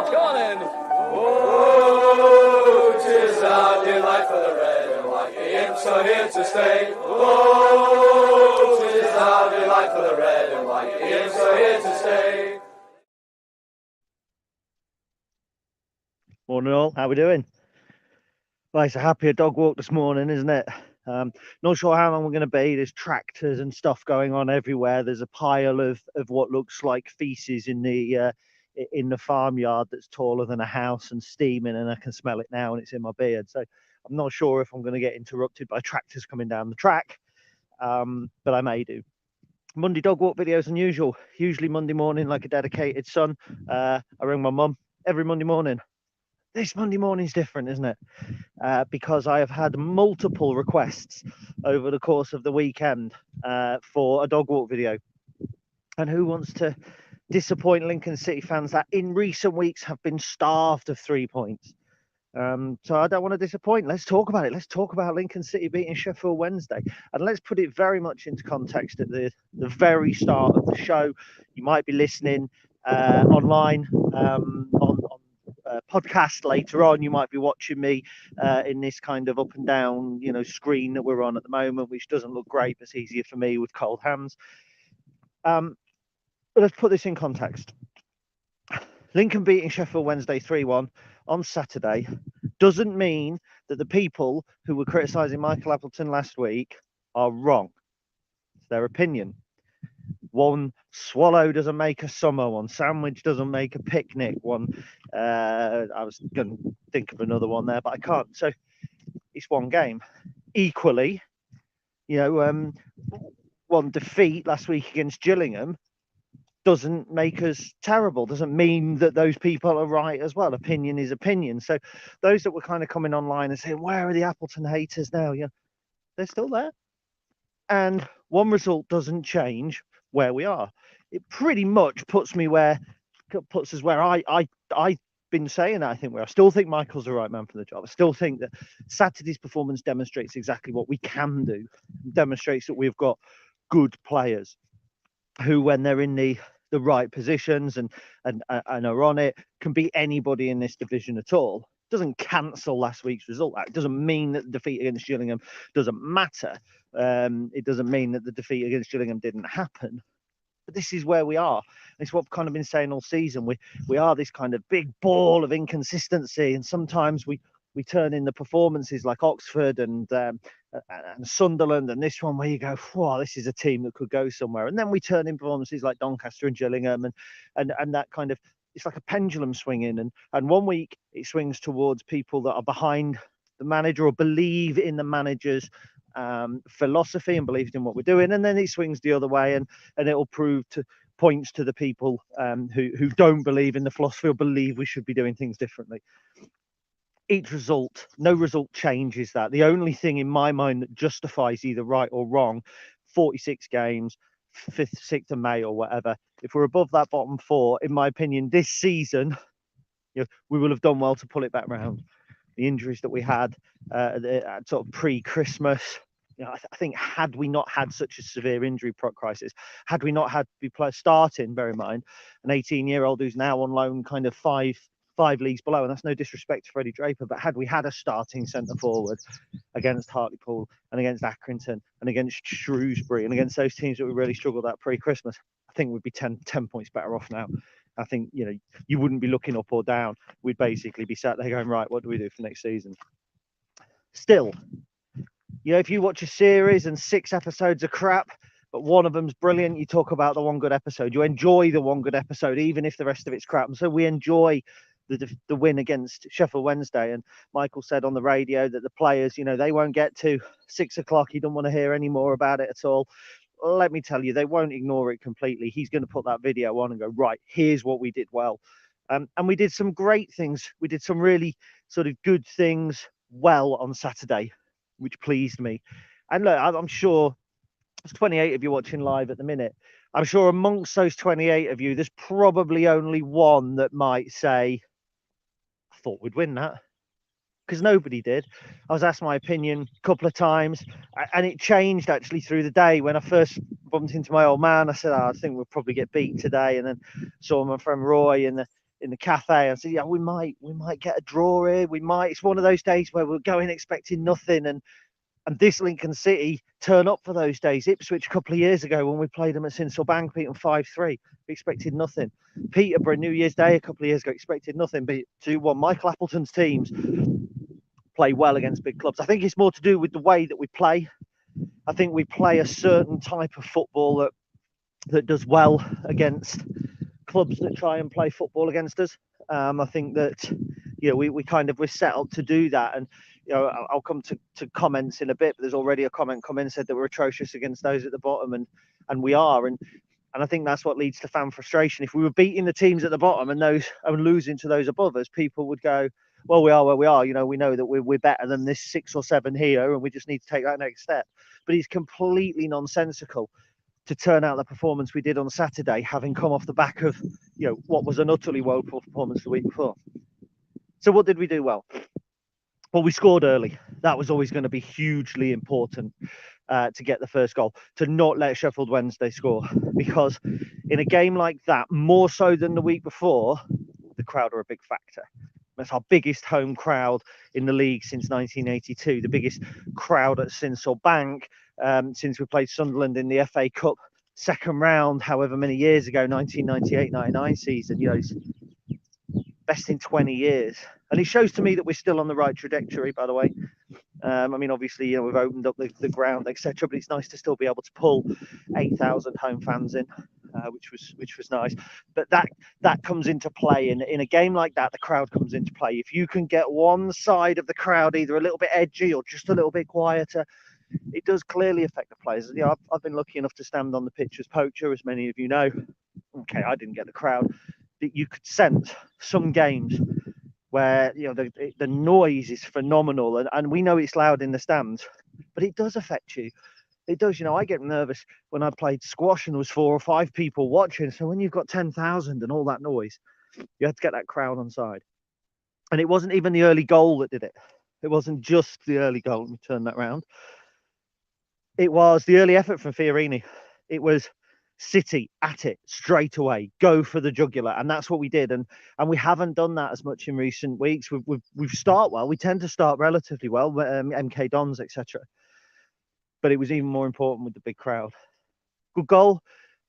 Come on in. Oh, 'tis our delight for the red and white. The Imps are here to stay. Oh, 'tis our delight for the red and white. The Imps are here to stay. Morning all, how we doing? Well, it's a happier dog walk this morning, isn't it? Not sure how long we're going to be. There's tractors and stuff going on everywhere. There's a pile of what looks like feces in the farmyard that's taller than a house and steaming, and I can smell it now and it's in my beard. So I'm not sure if I'm going to get interrupted by tractors coming down the track, but I may do. Monday dog walk video is unusual. Usually Monday morning, like a dedicated son. I ring my mum every Monday morning. This Monday morning is different, isn't it? Because I have had multiple requests over the course of the weekend for a dog walk video. And who wants to disappoint Lincoln City fans that in recent weeks have been starved of 3 points? So I don't want to disappoint. Let's talk about it. Let's talk about Lincoln City beating Sheffield Wednesday. And let's put it very much into context at the very start of the show. You might be listening online on podcast later on. You might be watching me in this kind of up and down, screen that we're on at the moment, which doesn't look great, but it's easier for me with cold hands. But let's put this in context. Lincoln beating Sheffield Wednesday 3-1 on Saturday doesn't mean that the people who were criticising Michael Appleton last week are wrong. It's their opinion. One swallow doesn't make a summer. One sandwich doesn't make a picnic. I was going to think of another one there, but I can't. So it's one game. Equally, one defeat last week against Gillingham doesn't make us terrible. Doesn't mean that those people are right as well. Opinion is opinion. So those that were kind of coming online and saying, where are the Appleton haters now? They're still there. And one result doesn't change where we are. It pretty much puts us where I've been saying that I think I still think Michael's the right man for the job. I still think that Saturday's performance demonstrates exactly what we can do. It demonstrates that we've got good players who, when they're in the right positions and are on it, can beat anybody in this division at all. It doesn't cancel last week's result. It doesn't mean that the defeat against Gillingham doesn't matter. It doesn't mean that the defeat against Gillingham didn't happen. But this is where we are. It's what I've kind of been saying all season. We are this kind of big ball of inconsistency, and sometimes we turn in the performances like Oxford and Sunderland and this one where you go, wow, this is a team that could go somewhere. And then we turn in performances like Doncaster and Gillingham and that kind of, it's like a pendulum swinging. And 1 week it swings towards people that are behind the manager or believe in the manager's philosophy and believes in what we're doing. And then it swings the other way and it'll points to the people who don't believe in the philosophy or believe we should be doing things differently. No result changes that. The only thing in my mind that justifies either right or wrong, 46 games, 5th, 6th of May or whatever, if we're above that bottom four, in my opinion, this season, we will have done well to pull it back round. The injuries that we had sort of pre-Christmas, I think had we not had such a severe injury crisis, had we not had people starting, bear in mind, an 18-year-old who's now on loan kind of five leagues below, and that's no disrespect to Freddie Draper, but had we had a starting centre forward against Hartlepool and against Accrington and against Shrewsbury and against those teams that we really struggled at pre-Christmas, I think we'd be 10 points better off now. I think, you wouldn't be looking up or down. We'd basically be sat there going, right, what do we do for next season? Still, if you watch a series and 6 episodes are crap, but one of them's brilliant, you talk about the one good episode. You enjoy the one good episode, even if the rest of it's crap. And so we enjoy the win against Sheffield Wednesday. And Michael said on the radio that the players, they won't get to 6 o'clock. He don't want to hear any more about it at all. Let me tell you, they won't ignore it completely. He's going to put that video on and go, right, here's what we did well. And we did some great things. We did some really sort of good things well on Saturday, which pleased me. And look, I'm sure there's 28 of you watching live at the minute. I'm sure amongst those 28 of you, there's probably only one that might say, I thought we'd win that. Because nobody did. I was asked my opinion a couple of times, and it changed actually through the day. When I first bumped into my old man, I said, I think we'll probably get beat today. And then saw my friend Roy in in the cafe and said, yeah, we might get a draw here. We might. It's one of those days where we're going expecting nothing, and this Lincoln City turn up for those days. Ipswich a couple of years ago when we played them at Sincil Bank, beat them 5-3. We expected nothing. Peterborough New Year's Day a couple of years ago, expected nothing. But 2-1. Michael Appleton's teams play well against big clubs. I think it's more to do with the way that we play. I think we play a certain type of football that does well against clubs that try and play football against us. I think that, you know, we're set up to do that. And, you know, I'll come to comments in a bit, but there's already a comment come in said that we're atrocious against those at the bottom, and we are. And I think that's what leads to fan frustration. If we were beating the teams at the bottom and losing to those above us, people would go, well, we are where we are. You know, we know that we're better than this 6 or 7 here, and we just need to take that next step. But it's completely nonsensical to turn out the performance we did on Saturday, having come off the back of, you know, what was an utterly woeful performance the week before. So what did we do well? Well, we scored early. That was always going to be hugely important to get the first goal, to not let Sheffield Wednesday score, because in a game like that, more so than the week before, the crowd are a big factor. That's our biggest home crowd in the league since 1982, the biggest crowd at Sincil Bank since we played Sunderland in the FA Cup second round, however many years ago, 1998-99 season. You know, it's best in 20 years. And it shows to me that we're still on the right trajectory, by the way. I mean, obviously, you know, we've opened up the ground, etc., but it's nice to still be able to pull 8,000 home fans in, which was nice. But that comes into play in a game like that. The crowd comes into play. If you can get one side of the crowd either a little bit edgy or just a little bit quieter, it does clearly affect the players. You know, I've been lucky enough to stand on the pitch as poacher, as many of you know. Okay, I didn't get the crowd, but you could sense some games where, you know, the noise is phenomenal, and we know it's loud in the stands, but it does affect you. It does. You know, I get nervous when I played squash and there was 4 or 5 people watching. So when you've got 10,000 and all that noise, you had to get that crowd on side. And it wasn't even the early goal that did it. It wasn't just the early goal. Let me turn that round. It was the early effort from Fiorini. It was City at it straight away, go for the jugular, and that's what we did. And we haven't done that as much in recent weeks. We've start well. We tend to start relatively well, MK Dons, etc. But it was even more important with the big crowd. Good goal.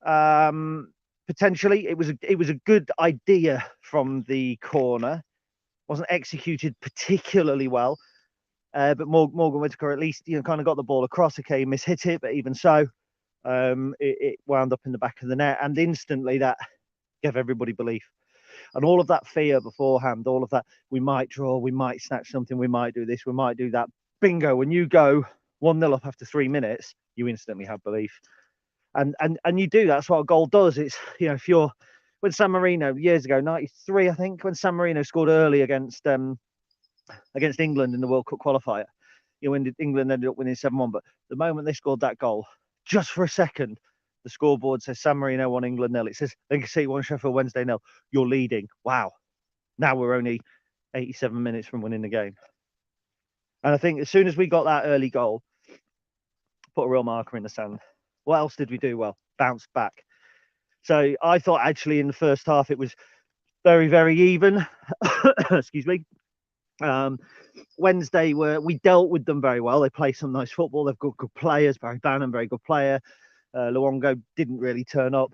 Potentially, it was a good idea from the corner. Wasn't executed particularly well, but Morgan Whittaker at least, you know, kind of got the ball across. Okay, mishit it, but even so, it wound up in the back of the net, and instantly that gave everybody belief. And all of that fear beforehand, all of that, we might draw, we might snatch something, we might do this, we might do that. Bingo, when you go 1-0 up after 3 minutes, you instantly have belief. And you do. That's what a goal does. It's, you know, if you're, when San Marino years ago, 93, I think, when San Marino scored early against England in the World Cup qualifier, you know, when England ended up winning 7-1. But the moment they scored that goal, just for a second, the scoreboard says San Marino 1, England 0. It says Lincoln City 1, Sheffield Wednesday 0. You're leading. Wow. Now we're only 87 minutes from winning the game. And I think as soon as we got that early goal, put a real marker in the sand. What else did we do well? Bounced back. So I thought actually in the first half it was very, very even. Excuse me. Wednesday we dealt with them very well. They play some nice football. They've got good players. Barry Bannon, very good player. Luongo didn't really turn up.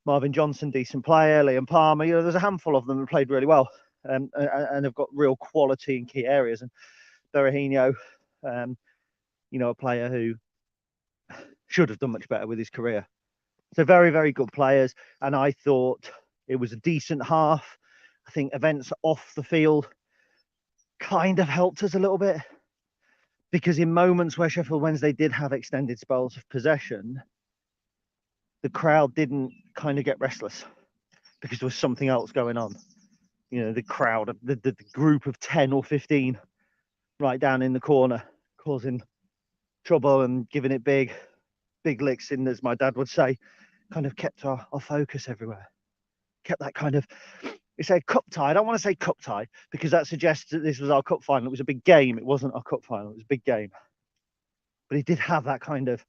Marvin Johnson, decent player. Liam Palmer, you know, there's a handful of them who played really well, and have got real quality in key areas. And Berahino, you know, a player who should have done much better with his career. So very, very good players. And I thought it was a decent half. I think events off the field kind of helped us a little bit, because in moments where Sheffield Wednesday did have extended spells of possession, the crowd didn't kind of get restless because there was something else going on. You know, the crowd, the group of 10 or 15 right down in the corner, causing trouble and giving it big licks in, as my dad would say, kind of kept our focus everywhere. Kept that kind of, you say cup tie. I don't want to say cup tie because that suggests that this was our cup final. It was a big game. It wasn't our cup final. It was a big game. But it did have that kind of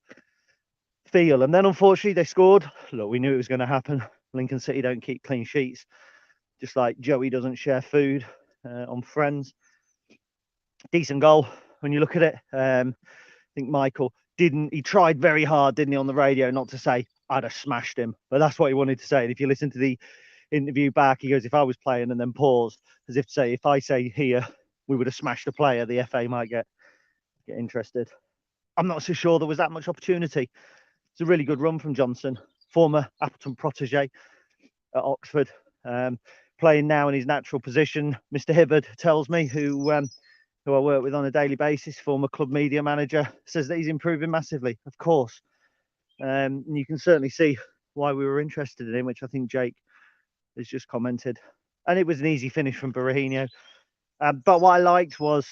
feel. And then unfortunately they scored. Look, we knew it was going to happen. Lincoln City don't keep clean sheets. just like Joey doesn't share food on Friends. Decent goal when you look at it. I think Michael he tried very hard, didn't he, on the radio, not to say I'd have smashed him, but that's what he wanted to say. And if you listen to the interview back, he goes, if I was playing, and then paused as if to say, if I say here we would have smashed a player, the FA might get interested. I'm not so sure there was that much opportunity. It's a really good run from Johnson, former Appleton protege at Oxford, playing now in his natural position. Mr. Hibbard tells me, who I work with on a daily basis, former club media manager, says that he's improving massively, of course. And you can certainly see why we were interested in him, which I think Jake has just commented. And it was an easy finish from Berahino. But what I liked was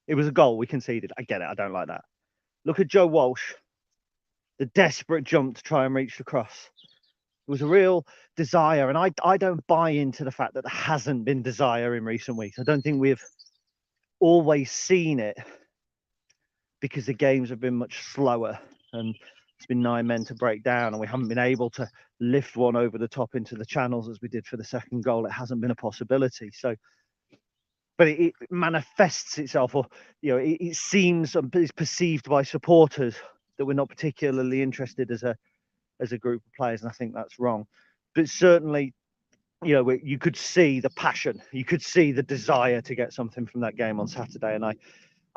it was a goal we conceded. I get it. I don't like that. Look at Joe Walsh, the desperate jump to try and reach the cross. It was a real desire. And I don't buy into the fact that there hasn't been desire in recent weeks. I don't think we've always seen it because the games have been much slower and it's been 9 men to break down and we haven't been able to lift one over the top into the channels as we did for the second goal. It hasn't been a possibility. So, but it manifests itself, or it seems and is perceived by supporters that we're not particularly interested as a group of players, and I think that's wrong. But certainly, you could see the passion, you could see the desire to get something from that game on Saturday, and I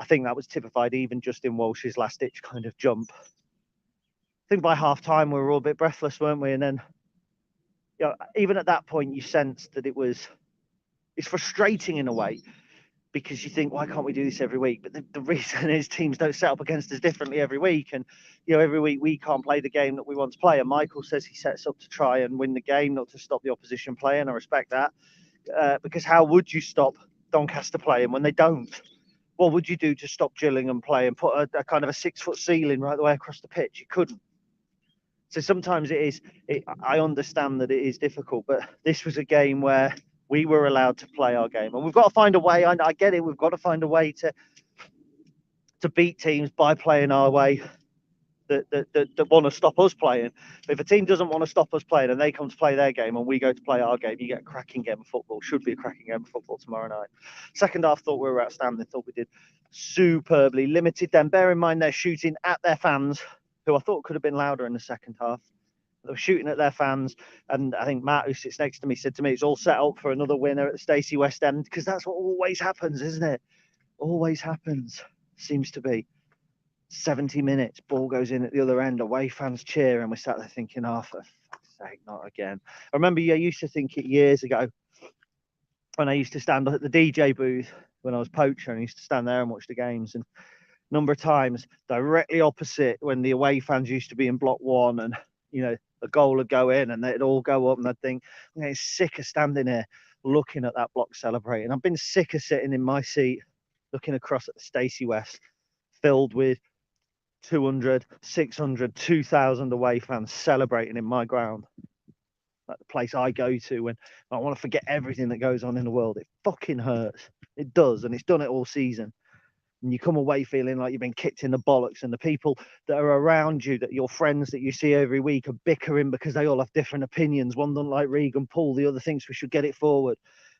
think that was typified even just in Walsh's last-ditch kind of jump. I think by half-time we were all a bit breathless, weren't we? And then, even at that point, you sensed that it's frustrating in a way, because you think, why can't we do this every week? But the reason is teams don't set up against us differently every week. And, every week we can't play the game that we want to play. And Michael says he sets up to try and win the game, not to stop the opposition playing. I respect that. Because how would you stop Doncaster playing when they don't? What would you do to stop Gillingham play and put a kind of a 6-foot ceiling right the way across the pitch? You couldn't. So sometimes I understand that it is difficult, but this was a game where we were allowed to play our game, and we've got to find a way. I get it. We've got to find a way to beat teams by playing our way that want to stop us playing. But if a team doesn't want to stop us playing and they come to play their game and we go to play our game, you get a cracking game of football. Should be a cracking game of football tomorrow night. Second half, thought we were outstanding. Thought we did superbly. Limited them. Bear in mind they're shooting at their fans, who I thought could have been louder in the second half. They were shooting at their fans, and I think Matt, who sits next to me, said to me, it's all set up for another winner at the Stacey West End, because that's what always happens, isn't it? Always happens. Seems to be. 70 minutes, ball goes in at the other end, away fans cheer, and we sat there thinking, oh, for fuck's sake, not again. I remember I used to think it years ago when I used to stand up at the DJ booth when I was poacher, and I used to stand there and watch the games, and a number of times directly opposite when the away fans used to be in block one, and a goal would go in and they'd all go up, and I'd think, I'm getting sick of standing here looking at that block celebrating. I've been sick of sitting in my seat looking across at the Stacey West filled with 200, 600, 2,000 away fans celebrating in my ground, like the place I go to when I want to forget everything that goes on in the world. It fucking hurts. It does, and it's done it all season. And you come away feeling like you've been kicked in the bollocks, and the people that are around you, that your friends that you see every week, are bickering because they all have different opinions. One doesn't like Regan Poole, the other thinks we should get it forward.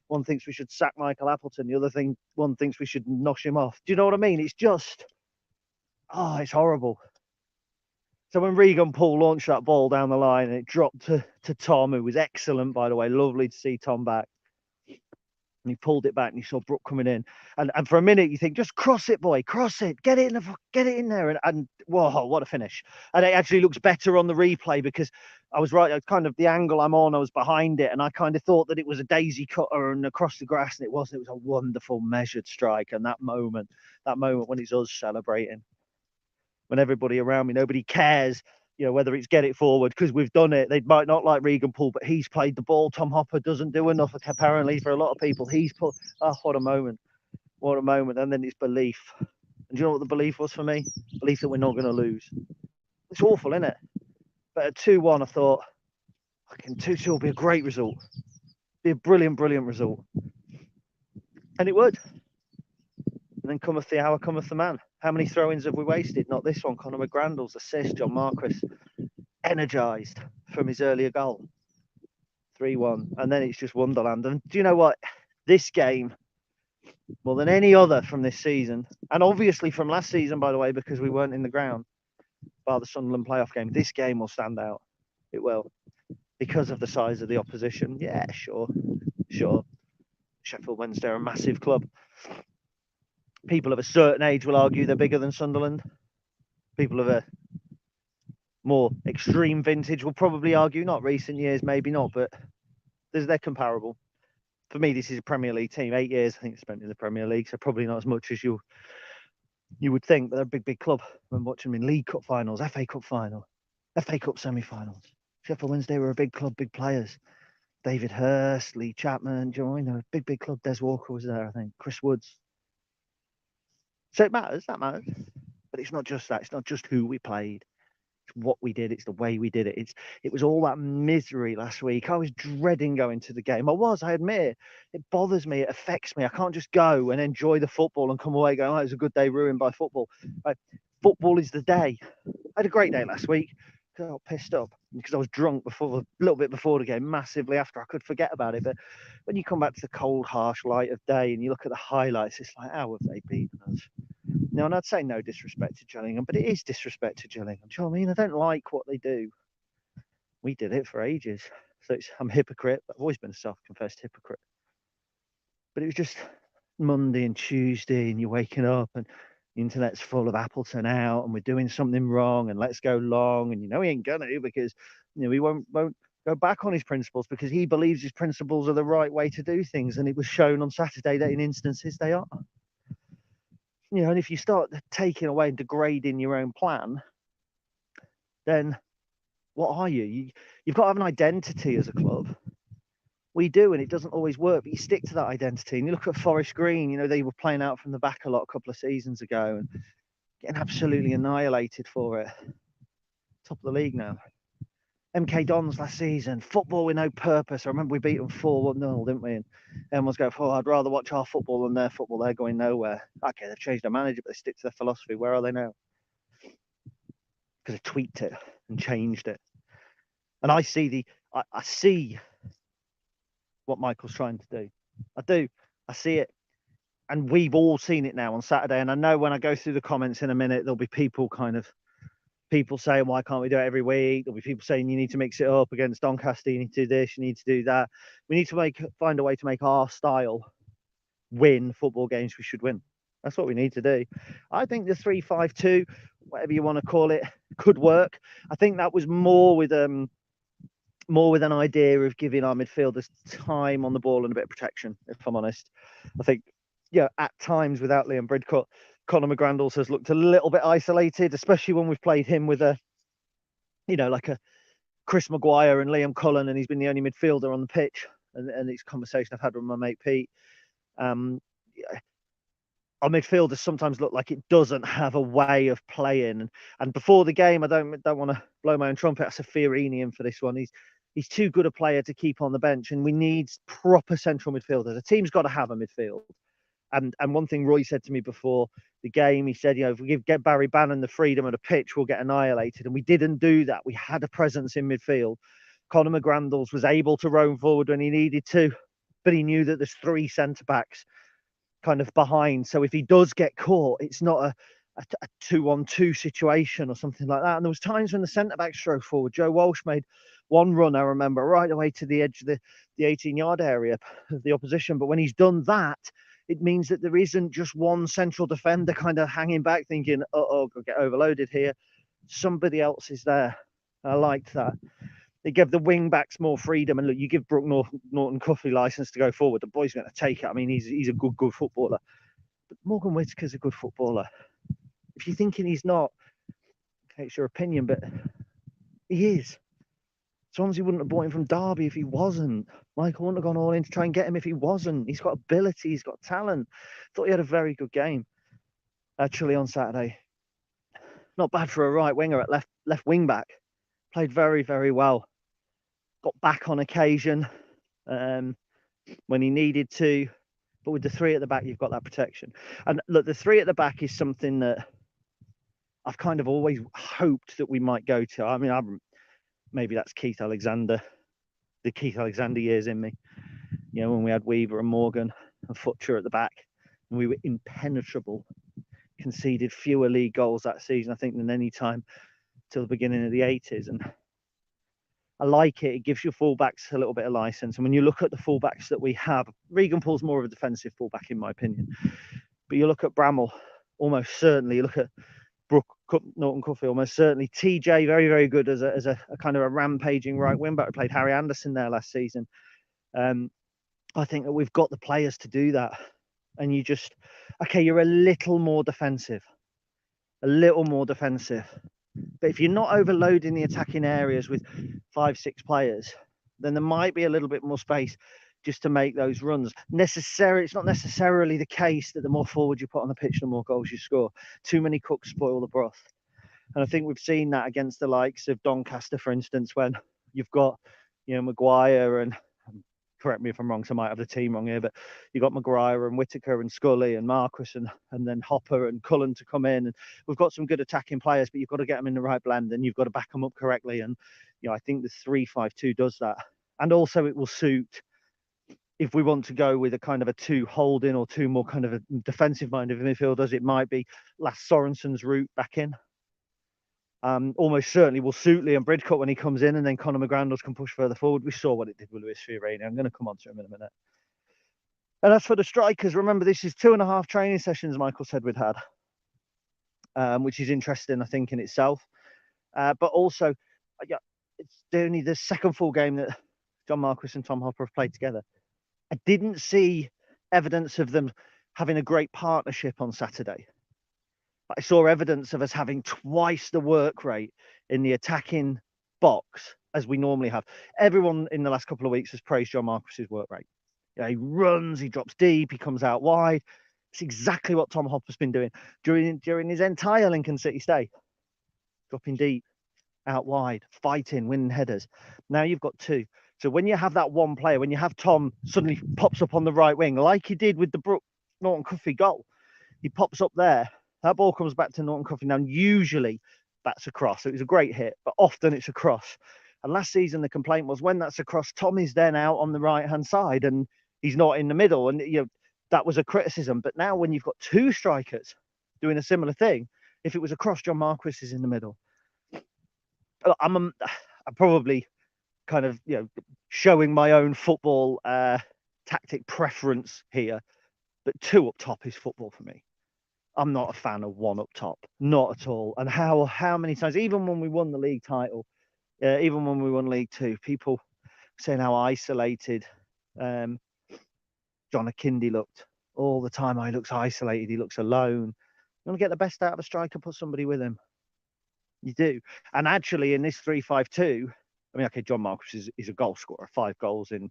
One thinks we should sack Michael Appleton, the other one thinks we should nosh him off. Do you know what I mean? It's just, it's horrible. So when Regan Poole launched that ball down the line and it dropped to Tom, who was excellent, by the way, lovely to see Tom back. And he pulled it back and you saw Brooke coming in. And for a minute you think, just cross it, boy, cross it, get it in there. And whoa, what a finish. And it actually looks better on the replay because I was right, kind of the angle I'm on, I was behind it, and I kind of thought that it was a daisy cutter and across the grass, and it wasn't. It was a wonderful measured strike. And that moment when it's us celebrating, when everybody around me, nobody cares, whether it's get it forward because we've done it. They might not like Regan Poole, but he's played the ball. Tom Hopper doesn't do enough, apparently, for a lot of people. He's put, what a moment. What a moment. And then it's belief. And do you know what the belief was for me? Belief that we're not going to lose. It's awful, isn't it? But at 2-1, I thought, 2-2 will be a great result. Be a brilliant, brilliant result. And it would. And then cometh the hour, cometh the man. How many throw-ins have we wasted? Not this one. Conor McGrandles assist. John Marquis, energised from his earlier goal. 3-1. And then it's just Wonderland. And do you know what? This game, more than any other from this season, and obviously from last season, by the way, because we weren't in the ground, bar the Sunderland playoff game, this game will stand out. It will. Because of the size of the opposition. Yeah, sure. Sheffield Wednesday are a massive club. People of a certain age will argue they're bigger than Sunderland. People of a more extreme vintage will probably argue, not recent years, maybe not, but they're comparable. For me, this is a Premier League team. 8 years, I think, spent in the Premier League, so probably not as much as you would think, but they're a big, big club. I'm watching them in League Cup finals, FA Cup final, FA Cup semi-finals. Sheffield Wednesday were a big club, big players. David Hurst, Lee Chapman, big, big club. Des Walker was there, I think. Chris Woods. So it matters, that matters. But it's not just that. It's not just who we played. It's what we did. It's the way we did it. It was all that misery last week. I was dreading going to the game. I admit it. It bothers me. It affects me. I can't just go and enjoy the football and come away going, it was a good day ruined by football. Right? Football is the day. I had a great day last week. I got pissed up because I was drunk a little bit before the game, massively after. I could forget about it. But when you come back to the cold, harsh light of day and you look at the highlights, it's like, how have they beaten us? Now, and I'd say no disrespect to Gillingham, but it is disrespect to Gillingham. Do you know what I mean? I don't like what they do. We did it for ages. So I'm a hypocrite. I've always been a self-confessed hypocrite. But it was just Monday and Tuesday and you're waking up and the internet's full of Appleton out and we're doing something wrong and let's go long. And he ain't going to because he won't go back on his principles because he believes his principles are the right way to do things. And it was shown on Saturday that in instances they are. And if you start taking away and degrading your own plan, then what are you? You've got to have an identity as a club. We do, and it doesn't always work, but you stick to that identity. And you look at Forest Green, they were playing out from the back a lot a couple of seasons ago and getting absolutely annihilated for it. Top of the league now. MK Dons last season, football with no purpose. I remember we beat them 4-0, didn't we? And everyone's going, I'd rather watch our football than their football. They're going nowhere. Okay, they've changed their manager, but they stick to their philosophy. Where are they now? Because they tweaked it and changed it. And I see I see what Michael's trying to do. I do. I see it. And we've all seen it now on Saturday. And I know when I go through the comments in a minute, there'll be people saying, why can't we do it every week? There'll be people saying you need to mix it up against Doncaster. You need to do this. You need to do that. We need to find a way to make our style win football games we should win. That's what we need to do. I think the 3-5-2, whatever you want to call it, could work. I think that was more with an idea of giving our midfielders time on the ball and a bit of protection, if I'm honest. I think, at times without Liam Bridcut, Conor McGrandles has looked a little bit isolated, especially when we've played him with like a Chris Maguire and Liam Cullen, and he's been the only midfielder on the pitch. And it's a conversation I've had with my mate Pete. Our midfielders sometimes look like it doesn't have a way of playing. And before the game, I don't want to blow my own trumpet. I said Fiorini in for this one. He's too good a player to keep on the bench, and we need proper central midfielders. A team's got to have a midfield. And one thing Roy said to me before the game, he said, if we get Barry Bannon the freedom of the pitch, we'll get annihilated. And we didn't do that. We had a presence in midfield. Conor McGrandles was able to roam forward when he needed to, but he knew that there's 3 centre-backs kind of behind. So if he does get caught, it's not a 2-on-2 situation or something like that. And there was times when the centre-backs drove forward. Joe Walsh made one run, I remember, right away to the edge of the 18-yard area of the opposition. But when he's done that, it means that there isn't just one central defender kind of hanging back thinking, I'll get overloaded here. Somebody else is there. I liked that. They give the wing backs more freedom. And look, you give Brooke Norton Cuffley license to go forward, the boy's going to take it. I mean, he's a good footballer. But Morgan Whittaker's a good footballer. If you're thinking he's not, okay, it's your opinion, but he is. Swansea wouldn't have bought him from Derby if he wasn't. Michael wouldn't have gone all in to try and get him if he wasn't. He's got ability. He's got talent. Thought he had a very good game, actually, on Saturday. Not bad for a right winger at left wing back. Played very, very well. Got back on occasion when he needed to. But with the 3 at the back, you've got that protection. And look, the 3 at the back is something that I've kind of always hoped that we might go to. I mean, maybe that's Keith Alexander the Keith Alexander years in me. You know, when we had Weaver and Morgan and Futcher at the back, and we were impenetrable. Conceded fewer league goals that season, I think, than any time till the beginning of the 80s. And I like it. It gives your fullbacks a little bit of license. And when you look at the fullbacks that we have, Regan Paul's more of a defensive fullback, in my opinion. But you look at Bramall, almost certainly. You look at Brooke Norton Cuffey, almost certainly. TJ, very, very good as a kind of a rampaging right wing back. We played Harry Anderson there last season. I think that we've got the players to do that. And you just, okay, you're a little more defensive. But if you're not overloading the attacking areas with 5-6 players, then there might be a little bit more space just to make those runs. It's not necessarily the case that the more forward you put on the pitch, the more goals you score. Too many cooks spoil the broth. And I think we've seen that against the likes of Doncaster, for instance, when you've got, you know, Maguire and, correct me if I'm wrong, so I might have the team wrong here, but you've got Maguire and Whittaker and Scully and Marquis and then Hopper and Cullen to come in. And we've got some good attacking players, but you've got to get them in the right blend and you've got to back them up correctly. And, you know, I think the 3-5-2 does that. And also it will suit, if we want to go with a kind of a 2 holding or 2 more kind of a defensive minded midfielders, it might be Lasse Sorensen's route back in. Almost certainly will suit Liam Bridcut when he comes in, and then Conor McGrandles can push further forward. We saw what it did with Luis Fiorini. I'm going to come on to him in a minute. And as for the strikers, remember, this is 2.5 training sessions Michael said we'd had, which is interesting, I think, in itself. But also, it's only the second full game that John Marquis and Tom Hopper have played together. I didn't see evidence of them having a great partnership on Saturday. I saw evidence of us having twice the work rate in the attacking box as we normally have. Everyone in the last couple of weeks has praised John Marquis's work rate. You know, he runs, he drops deep, he comes out wide. It's exactly what Tom Hopper's been doing during his entire Lincoln City stay. Dropping deep, out wide, fighting, winning headers. Now you've got 2. So when you have that one player, when you have Tom suddenly pops up on the right wing, like he did with the Brooke Norton Cuffey goal, he pops up there. That ball comes back to Norton Cuffey. Now, usually that's a cross. So it was a great hit, but often it's a cross. And last season, the complaint was when that's a cross, Tom is then out on the right-hand side and he's not in the middle. And, you know, that was a criticism. But now when you've got 2 strikers doing a similar thing, if it was a cross, John Marquis is in the middle. I'm probably kind of, you know, showing my own football tactic preference here. But 2 up top is football for me. I'm not a fan of 1 up top, not at all. And how many times, even when we won the league title, even when we won League Two, people saying how isolated John Akindi looked all the time. Oh, he looks isolated, he looks alone. You want to get the best out of a striker, put somebody with him. You do. And actually, in this 3-5-2, I mean, okay, John Marquis is a goal scorer. 5 goals in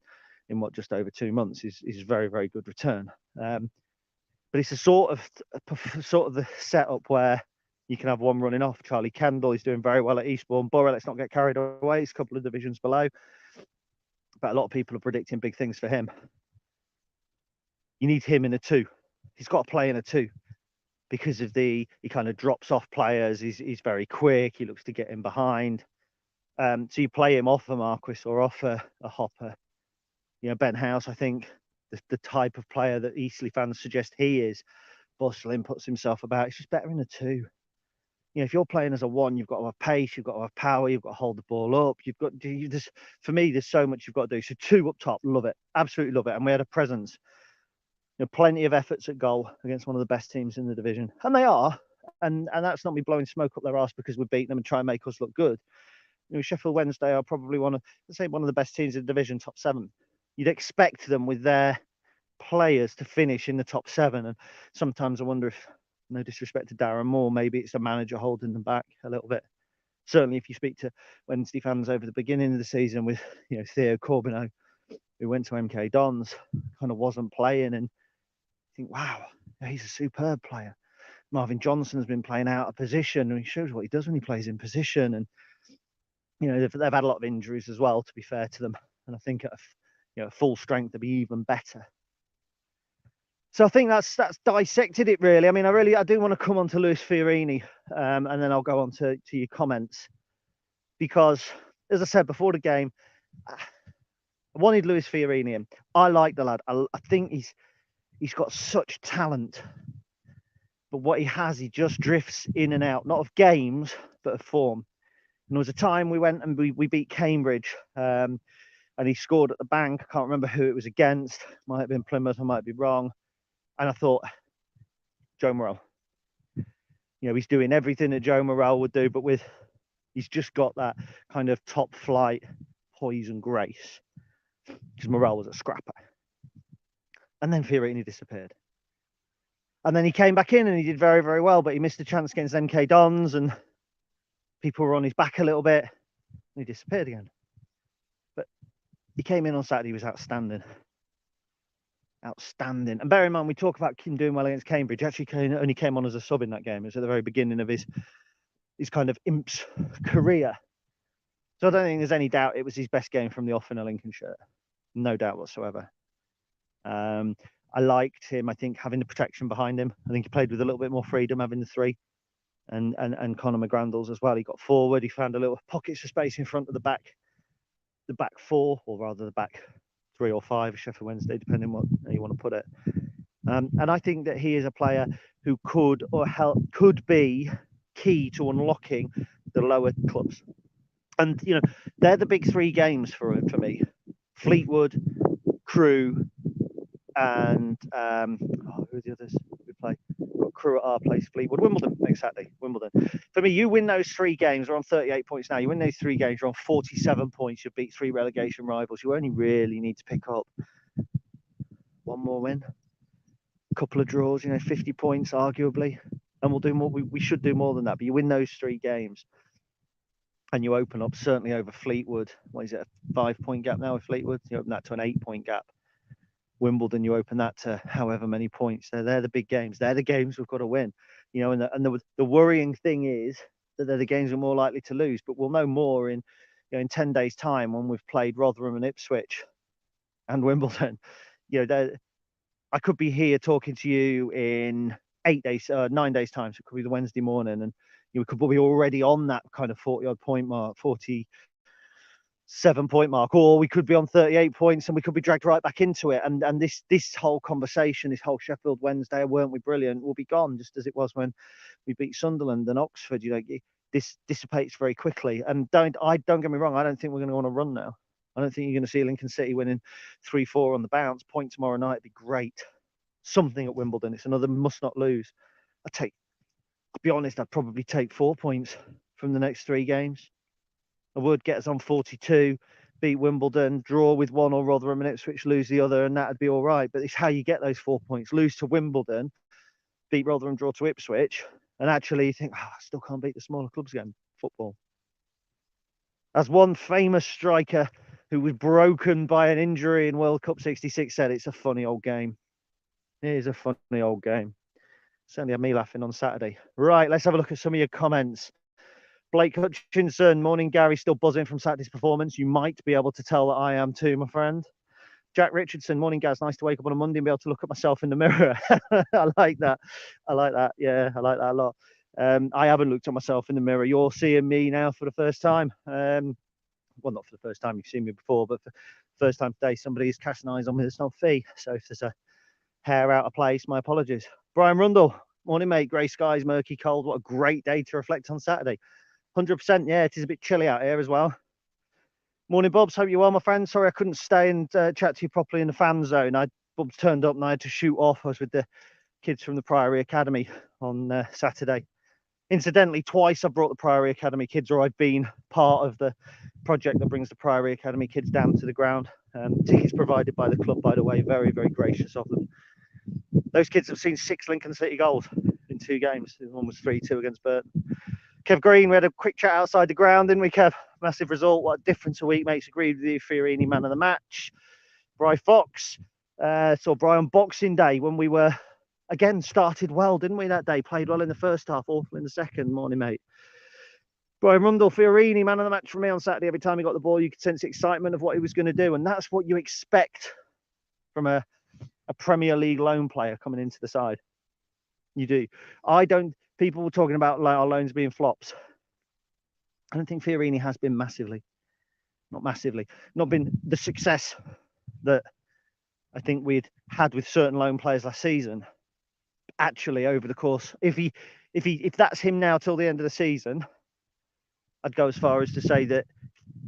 what, just over 2 months is very, very good return. But it's a sort of the setup where you can have one running off. Charlie Kendall is doing very well at Eastbourne Borough. Let's not get carried away. He's a couple of divisions below. But a lot of people are predicting big things for him. You need him in a 2. He's got to play in a 2 because of he kind of drops off players. He's very quick. He looks to get in behind. So you play him off a Marquis or off a Hopper. You know, Ben House, I think, the type of player that Eastleigh fans suggest he is, bustling, puts himself about. It's just better in a 2. You know, if you're playing as a 1, you've got to have pace, you've got to have power, you've got to hold the ball up. For me, there's so much you've got to do. So 2 up top, love it, absolutely love it. And we had a presence. You know, plenty of efforts at goal against one of the best teams in the division, and they are. And that's not me blowing smoke up their arse because we've beaten them and try and make us look good. You know, Sheffield Wednesday are probably one of the best teams in the division, top 7. You'd expect them with their players to finish in the top 7. And sometimes I wonder if, no disrespect to Darren Moore, maybe it's the manager holding them back a little bit. Certainly if you speak to Wednesday fans over the beginning of the season with, you know, Theo Corbineau, who went to MK Dons, kind of wasn't playing, and you think, wow, he's a superb player. Marvin Johnson's been playing out of position, and he shows what he does when he plays in position. And, you know, they've had a lot of injuries as well, to be fair to them. And I think at full strength, they'll be even better. So I think that's dissected it, really. I mean, I do want to come on to Luis Fiorini, and then I'll go on to your comments. Because, as I said before the game, wanted Luis Fiorini in. I like the lad. I think he's got such talent. But what he has, he just drifts in and out, not of games, but of form. And there was a time we went and we beat Cambridge, and he scored at the bank. I can't remember who it was against. Might have been Plymouth, I might be wrong. And I thought, Joe Morrell. He's doing everything that Joe Morrell would do, but he's just got that kind of top flight poise and grace. Because Morrell was a scrapper. And then Fiorini disappeared. And then he came back in and he did very, very well, but he missed a chance against MK Dons and people were on his back a little bit. And he disappeared again. But he came in on Saturday, he was outstanding. Outstanding. And bear in mind, we talk about him doing well against Cambridge. He actually only came on as a sub in that game. It was at the very beginning of his kind of Imps career. So I don't think there's any doubt it was his best game from the off in a Lincoln shirt. No doubt whatsoever. I liked him, I think, having the protection behind him. I think he played with a little bit more freedom, having the three. And Conor McGrandles as well. He got forward. He found a little pockets of space in front of the back four, or rather the back 3 or 5, Sheffield Wednesday, depending on what you want to put it. And I think that he is a player who could be key to unlocking the lower clubs. And they're the big 3 games for me: Fleetwood, Crewe, and who are the others we play? We've got Crewe at our place, Fleetwood, Wimbledon next Saturday. Wimbledon. For me, you win those 3 games. We're on 38 points now. You win those 3 games, you're on 47 points. You beat 3 relegation rivals. You only really need to pick up 1 more win, a couple of draws. 50 points arguably, and we'll do more. We should do more than that. But you win those 3 games, and you open up certainly over Fleetwood. What is it? A 5-point gap now with Fleetwood. You open that to an 8-point gap. Wimbledon, you open that to however many points. They're the big games. They're the games we've got to win. And the worrying thing is that they're the games we're more likely to lose. But we'll know more in 10 days' time when we've played Rotherham and Ipswich and Wimbledon. I could be here talking to you in 9 days' time. So it could be the Wednesday morning, and we could be already on that kind of 40-odd point mark, 47-point mark, or we could be on 38 points and we could be dragged right back into it. And this whole conversation, this whole Sheffield Wednesday, weren't we brilliant, will be gone, just as it was when we beat Sunderland and Oxford. This dissipates very quickly. And don't get me wrong, I don't think we're going to go on a run now. I don't think you're going to see Lincoln City winning 3-4 on the bounce. Point tomorrow night would be great. Something at Wimbledon. It's another must not lose. I'll be honest, I'd probably take 4 points from the next 3 games. I would get us on 42, beat Wimbledon, draw with one or Rotherham and Ipswich, lose the other, and that'd be all right. But it's how you get those 4 points. Lose to Wimbledon, beat Rotherham, draw to Ipswich, and actually you think, I still can't beat the smaller clubs again. Football. As one famous striker who was broken by an injury in World Cup 66 said, it's a funny old game. It is a funny old game. Certainly had me laughing on Saturday. Right, let's have a look at some of your comments. Blake Hutchinson, morning Gary, still buzzing from Saturday's performance. You might be able to tell that I am too, my friend. Jack Richardson, morning Gaz, nice to wake up on a Monday and be able to look at myself in the mirror. I like that. Yeah, I like that a lot. I haven't looked at myself in the mirror. You're seeing me now for the first time. Well, not for the first time, you've seen me before, but for the first time today, somebody is casting eyes on me that's not fee. So if there's a hair out of place, my apologies. Brian Rundle, morning mate, grey skies, murky cold. What a great day to reflect on Saturday. 100%, yeah, it is a bit chilly out here as well. Morning, Bubs. Hope you're well, my friend. Sorry I couldn't stay and chat to you properly in the fan zone. Bubs turned up and I had to shoot off. I was with the kids from the Priory Academy on Saturday. Incidentally, twice I've brought the Priory Academy kids, or I've been part of the project that brings the Priory Academy kids down to the ground. Tickets provided by the club, by the way, very, very gracious of them. Those kids have seen 6 Lincoln City goals in 2 games. One was 3-2 against Burton. Kev Green, we had a quick chat outside the ground, didn't we, Kev? Massive result. What a difference a week makes. Agreed with you. Fiorini, man of the match. Bry Fox. Saw Brian Boxing Day when we were, again, started well, didn't we, that day? Played well in the first half, awful in the second. Morning, mate. Brian Rundle, Fiorini, man of the match for me on Saturday. Every time he got the ball, you could sense the excitement of what he was going to do. And that's what you expect from a Premier League loan player coming into the side. You do. People were talking about our loans being flops. I don't think Fiorini has been massively. not massively, not been the success that I think we'd had with certain loan players last season. Actually, over the course, if that's him now till the end of the season, I'd go as far as to say that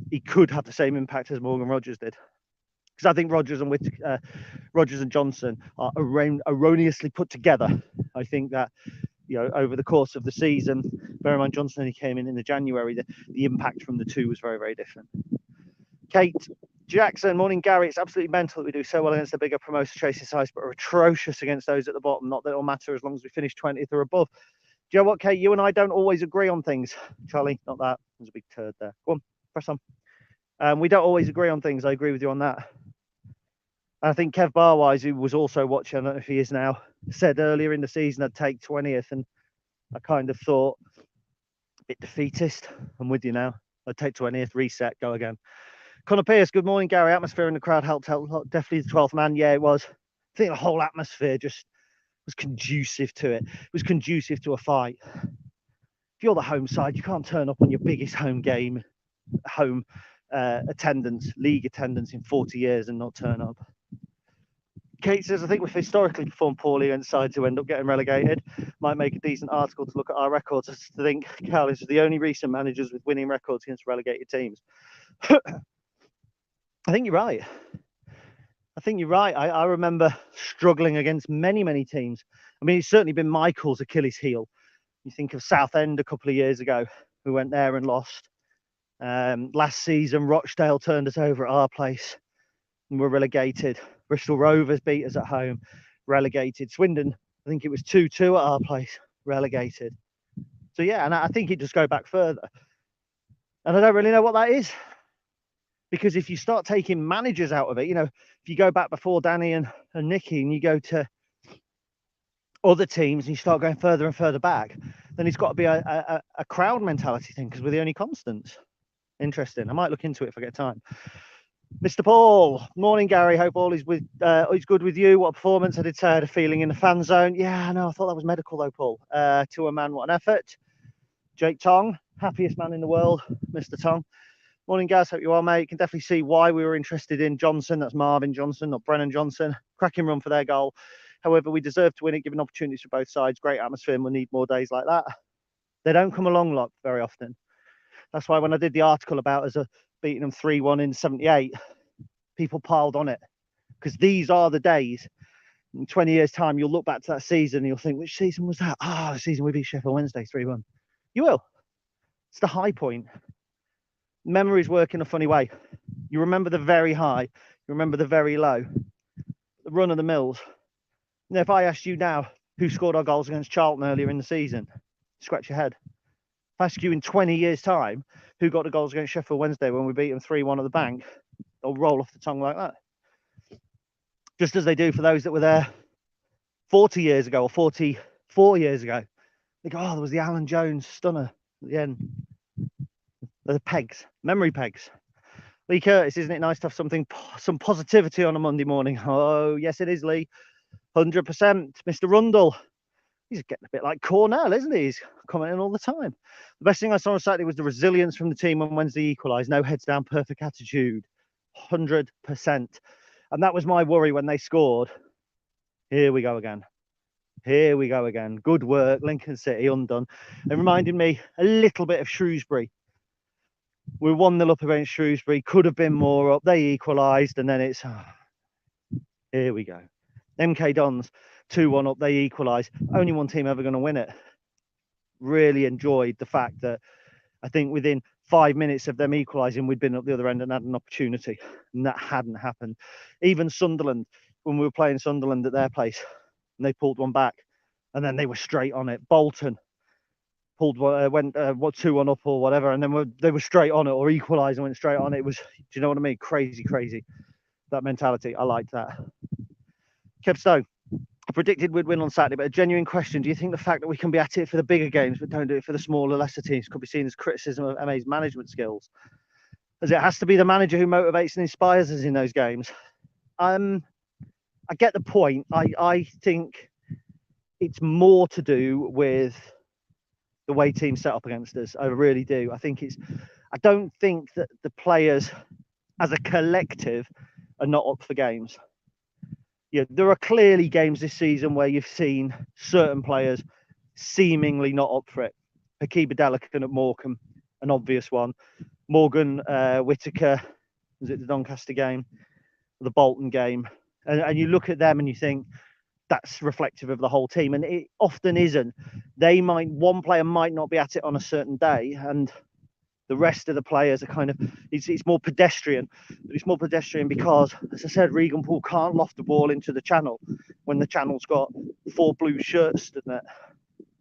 he could have the same impact as Morgan Rogers did. Because I think Rogers and Johnson are erroneously put together. I think that, you know, over the course of the season, bear in mind Johnson only came in the January, the impact from the two was very, very different. Kate Jackson, morning Gary. It's absolutely mental that we do so well against the bigger promoter chasing sides, but are atrocious against those at the bottom. Not that it'll matter as long as we finish 20th or above. Do you know what, Kate? You and I don't always agree on things. Charlie, not that. There's a big turd there. Go on, press on. We don't always agree on things. I agree with you on that. And I think Kev Barwise, who was also watching, I don't know if he is now, said earlier in the season I'd take 20th, and I kind of thought, a bit defeatist. I'm with you now. I'd take 20th, reset, go again. Connor Pierce, good morning, Gary. Atmosphere in the crowd helped out. Definitely the 12th man. Yeah, it was. I think the whole atmosphere just was conducive to it. It was conducive to a fight. If you're the home side, you can't turn up on your biggest home game, home attendance, league attendance in 40 years and not turn up. Kate says, I think we've historically performed poorly against sides who end up getting relegated. Might make a decent article to look at our records. I think Cal is the only recent managers with winning records against relegated teams. I think you're right. I remember struggling against many, many teams. I mean, it's certainly been Michael's Achilles heel. You think of Southend a couple of years ago. We went there and lost. Last season, Rochdale turned us over at our place and were relegated. Bristol Rovers beat us at home, relegated. Swindon, I think it was 2-2 at our place, relegated. So yeah, and I think it just go back further. And I don't really know what that is. Because if you start taking managers out of it, you know, if you go back before Danny and Nicky and you go to other teams and you start going further and further back, then it's got to be a crowd mentality thing because we're the only constants. Interesting. I might look into it if I get time. Mr. Paul, morning, Gary. Hope all is good with you. What a performance. I did say I had a feeling in the fan zone. Yeah, I know. I thought that was medical though, Paul. To a man, what an effort. Jake Tong, happiest man in the world, Mr. Tong. Morning, guys. Hope you are, mate. You can definitely see why we were interested in Johnson. That's Marvin Johnson, not Brennan Johnson. Cracking run for their goal. However, we deserve to win it, given opportunities for both sides. Great atmosphere, and we'll need more days like that. They don't come along lot very often. That's why when I did the article about us beating them 3-1 in 78, people piled on it. Because these are the days. In 20 years' time, you'll look back to that season and you'll think, which season was that? The season we beat Sheffield Wednesday 3-1. You will. It's the high point. Memories work in a funny way. You remember the very high, you remember the very low, the run of the mills. And if I asked you now who scored our goals against Charlton earlier in the season, scratch your head. If I ask you in 20 years' time who got the goals against Sheffield Wednesday when we beat them 3-1 at the bank, they'll roll off the tongue like that. Just as they do for those that were there 40 years ago or 44 years ago. They go, oh, there was the Alan Jones stunner at the end. The pegs, memory pegs. Lee Curtis, isn't it nice to have some positivity on a Monday morning? Oh, yes, it is, Lee. 100%. Mr. Rundle, he's getting a bit like Cornell, isn't he? He's commenting all the time. The best thing I saw on Saturday was the resilience from the team when Wednesday equalised. No heads down, perfect attitude. 100%. And that was my worry when they scored. Here we go again. Good work, Lincoln City, undone. It reminded me a little bit of Shrewsbury. We were 1-0 up against Shrewsbury, could have been more up. They equalised, and then it's here we go. MK Dons 2-1 up, they equalised. Only one team ever going to win it. Really enjoyed the fact that I think within 5 minutes of them equalising, we'd been up the other end and had an opportunity, and that hadn't happened. Even Sunderland, when we were playing Sunderland at their place, and they pulled one back, and then they were straight on it. Bolton went 2-1 up or whatever, and then they were straight on it, or equalised and went straight on it. It was, do you know what I mean? Crazy. That mentality, I liked that. Kev Stone, I predicted we'd win on Saturday, but a genuine question: do you think the fact that we can be at it for the bigger games but don't do it for the smaller, lesser teams could be seen as criticism of MA's management skills? As it has to be the manager who motivates and inspires us in those games. I get the point. I think it's more to do with the way teams set up against us. I really do. I think it's I don't think that the players as a collective are not up for games. Yeah, there are clearly games this season where you've seen certain players seemingly not up for it. Hakeem Delican at Morecambe, an obvious one. Morgan Whitaker, was it the Doncaster game, the Bolton game? And you look at them and you think that's reflective of the whole team, and it often isn't. One player might not be at it on a certain day, and the rest of the players are kind of, it's more pedestrian. But it's more pedestrian because, as I said, Regan Poole can't loft the ball into the channel when the channel's got 4 blue shirts stood in it.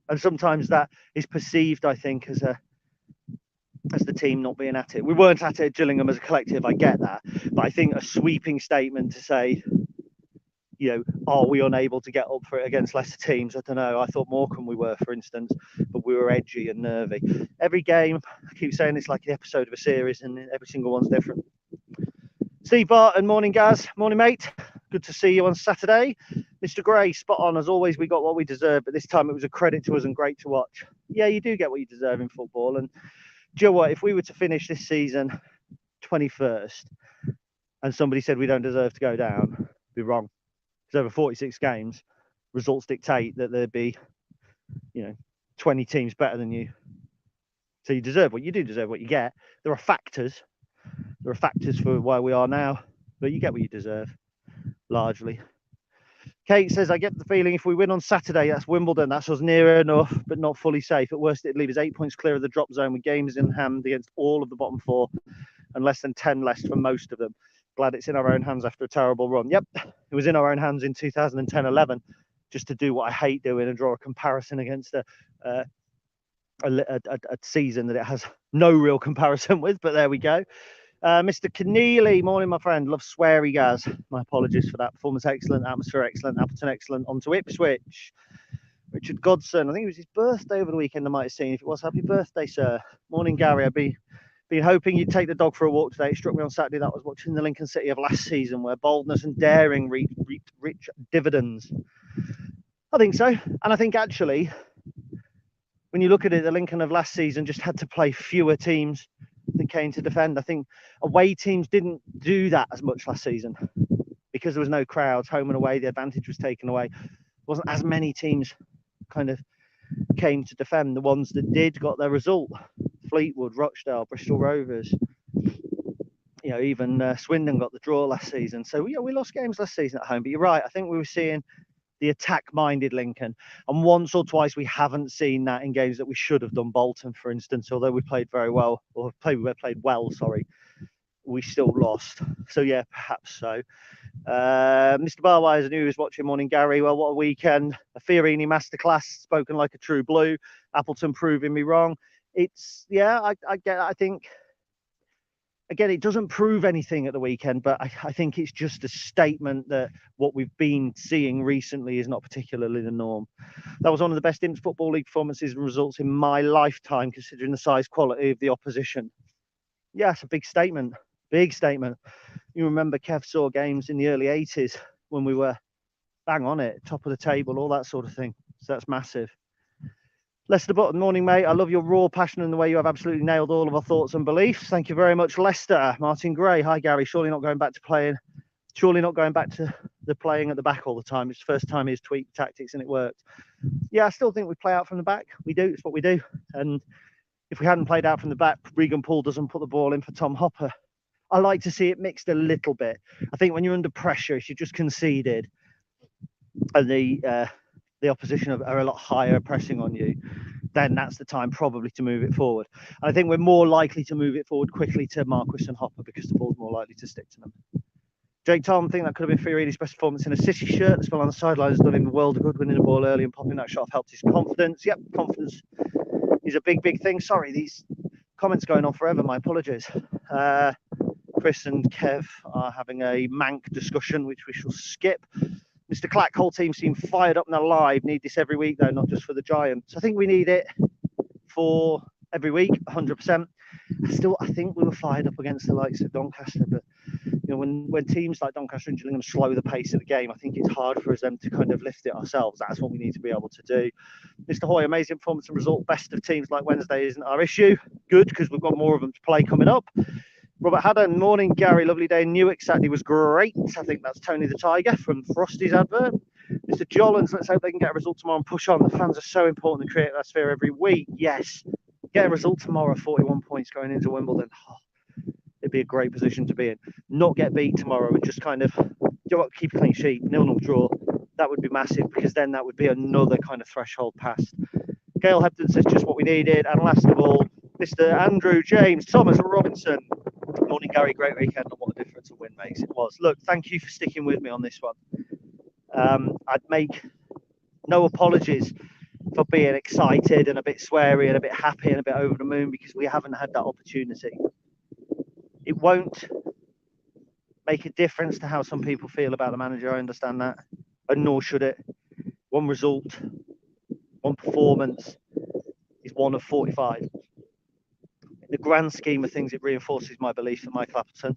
And sometimes that is perceived, I think, as the team not being at it. We weren't at it at Gillingham as a collective, I get that. But I think a sweeping statement to say, are we unable to get up for it against lesser teams? I don't know. I thought Morecambe we were, for instance, but we were edgy and nervy. Every game, I keep saying it's like an episode of a series, and every single one's different. Steve Barton, morning, Gaz. Morning, mate. Good to see you on Saturday. Mr. Gray, spot on. As always, we got what we deserved, but this time it was a credit to us and great to watch. Yeah, you do get what you deserve in football. And do you know what? If we were to finish this season 21st and somebody said we don't deserve to go down, we'd be wrong. Because over 46 games, results dictate that there'd be, 20 teams better than you. So you deserve what you get. There are factors. There are factors for why we are now, but you get what you deserve, largely. Kate says, I get the feeling if we win on Saturday, that's Wimbledon. That's us near enough, but not fully safe. At worst, it'd leave us 8 points clear of the drop zone with games in hand against all of the bottom 4 and less than 10 less for most of them. Glad it's in our own hands after a terrible run. Yep, it was in our own hands in 2010-11, just to do what I hate doing and draw a comparison against a season that it has no real comparison with, but there we go. Mr. Keneally, morning, my friend. Love sweary, Gaz. My apologies for that. Performance excellent, atmosphere excellent, Appleton excellent. On to Ipswich. Richard Godson, I think it was his birthday over the weekend. I might have seen. If it was, happy birthday, sir. Morning, Gary. I'd been hoping you'd take the dog for a walk today. It struck me on Saturday that I was watching the Lincoln City of last season, where boldness and daring reaped rich dividends. I think so, and I think actually, when you look at it, the Lincoln of last season just had to play fewer teams than came to defend. I think away teams didn't do that as much last season because there was no crowds, home and away. The advantage was taken away. There wasn't as many teams kind of came to defend. The ones that did got their result. Fleetwood, Rochdale, Bristol Rovers, even Swindon got the draw last season. So we lost games last season at home. But you're right. I think we were seeing the attack-minded Lincoln, and once or twice we haven't seen that in games that we should have done. Bolton, for instance, although we played very well, or played well, we still lost. So yeah, perhaps so. Mr. Barwise, I knew he was watching. Morning, Gary. Well, what a weekend. A Fiorini masterclass, spoken like a true blue. Appleton proving me wrong. I think, again, it doesn't prove anything at the weekend, but I think it's just a statement that what we've been seeing recently is not particularly the norm. That was one of the best Imps Football League performances and results in my lifetime, considering the size quality of the opposition. Yeah, it's a big statement. Big statement. You remember Kev saw games in the early 80s when we were bang on it, top of the table, all that sort of thing. So that's massive. Lester Button, morning, mate. I love your raw passion and the way you have absolutely nailed all of our thoughts and beliefs. Thank you very much, Lester. Martin Gray, hi, Gary. Surely not going back to the playing at the back all the time. It's the first time he's tweaked tactics and it worked. Yeah, I still think we play out from the back. We do. It's what we do. And if we hadn't played out from the back, Regan Poole doesn't put the ball in for Tom Hopper. I like to see it mixed a little bit. I think when you're under pressure, if you just conceded and the opposition are a lot higher pressing on you, then that's the time probably to move it forward. And I think we're more likely to move it forward quickly to Marquis and Hopper because the ball's more likely to stick to them. Jake Tom, I think that could have been Fiorini's best performance in a City shirt. The spell on the sideline has done him a world of good. Winning the ball early and popping that shot helped his confidence. Yep, confidence is a big thing. Sorry, these comments going on forever. My apologies. Chris and Kev are having a mank discussion, which we shall skip. Mr. Clack, whole team seem fired up and alive. Need this every week, though, not just for the Giants. I think we need it for every week, 100%. I think we were fired up against the likes of Doncaster, but when teams like Doncaster and Gillingham slow the pace of the game, I think it's hard for us then to kind of lift it ourselves. That's what we need to be able to do. Mr. Hoy, amazing performance and result. Best of teams like Wednesday isn't our issue. Good, because we've got more of them to play coming up. Robert Haddon, morning, Gary. Lovely day in Newark. Saturday was great. I think that's Tony the Tiger from Frosty's advert. Mr. Jollins, let's hope they can get a result tomorrow and push on. The fans are so important to create that sphere every week. Yes. Get a result tomorrow, 41 points going into Wimbledon. Oh, it'd be a great position to be in. Not get beat tomorrow and just kind of, you know what, keep a clean sheet, 0-0 draw. That would be massive, because then that would be another kind of threshold past. Gail Hepton says just what we needed. And last of all, Mr. Andrew James Thomas Robinson. Morning, Gary. Great weekend, and what a difference a win makes. It was. Look, thank you for sticking with me on this one. I'd make no apologies for being excited and a bit sweary and a bit happy and a bit over the moon, because we haven't had that opportunity. It won't make a difference to how some people feel about the manager. I understand that, and nor should it. One result, one performance is one of 45. In the grand scheme of things, it reinforces my belief that Michael Appleton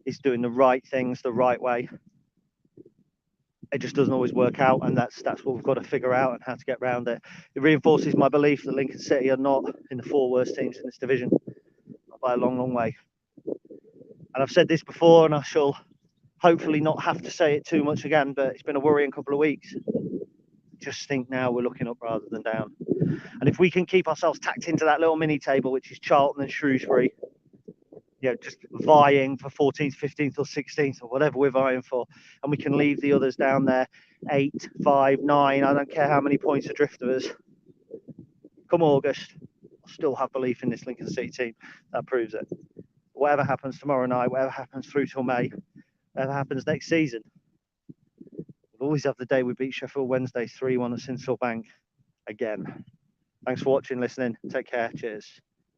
is doing the right things the right way. It just doesn't always work out, and that's what we've got to figure out and how to get around it. It reinforces my belief that Lincoln City are not in the 4 worst teams in this division, not by a long, long way. And I've said this before, and I shall hopefully not have to say it too much again, but it's been a worrying couple of weeks. Just think now we're looking up rather than down. And if we can keep ourselves tacked into that little mini table, which is Charlton and Shrewsbury, you know, just vying for 14th, 15th or 16th or whatever we're vying for, and we can leave the others down there 8, 5, 9, I don't care how many points adrift of us. Come August, I'll still have belief in this Lincoln City team. That proves it. Whatever happens tomorrow night, whatever happens through till May, whatever happens next season, we'll always have the day we beat Sheffield Wednesday 3-1 at Sincil Bank again. Thanks for watching, listening. Take care. Cheers.